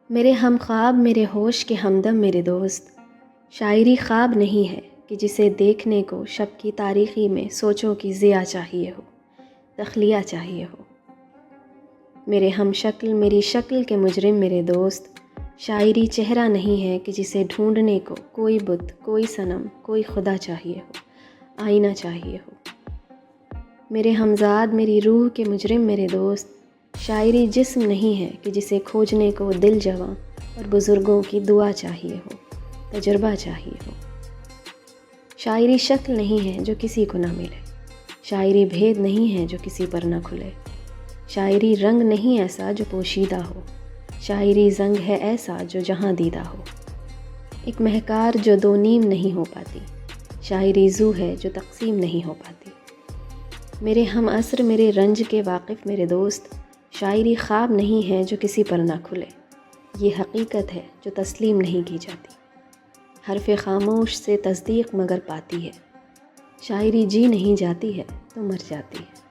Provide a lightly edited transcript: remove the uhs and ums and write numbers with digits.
میرے ہم خواب میرے ہوش کے ہمدم میرے دوست، شاعری خواب نہیں ہے کہ جسے دیکھنے کو شب کی تاریکی میں سوچوں کی ضیاء چاہیے ہو، تخلیہ چاہیے ہو۔ میرے ہم شکل میری شکل کے مجرم میرے دوست، شاعری چہرہ نہیں ہے کہ جسے ڈھونڈنے کو کوئی بت، کوئی صنم، کوئی خدا چاہیے ہو، آئینہ چاہیے ہو۔ میرے ہمزاد میری روح کے مجرم میرے دوست، شاعری جسم نہیں ہے کہ جسے کھوجنے کو دل جواں اور بزرگوں کی دعا چاہیے ہو، تجربہ چاہیے ہو۔ شاعری شکل نہیں ہے جو کسی کو نہ ملے، شاعری بھید نہیں ہے جو کسی پر نہ کھلے، شاعری رنگ نہیں ایسا جو پوشیدہ ہو، شاعری زنگ ہے ایسا جو جہاں دیدہ ہو۔ ایک مہکار جو دو نیم نہیں ہو پاتی، شاعری زو ہے جو تقسیم نہیں ہو پاتی۔ میرے ہم عصر میرے رنج کے واقف میرے دوست، شاعری خواب نہیں ہے جو کسی پر نہ کھلے، یہ حقیقت ہے جو تسلیم نہیں کی جاتی۔ حرف خاموش سے تصدیق مگر پاتی ہے، شاعری جی نہیں جاتی ہے تو مر جاتی ہے۔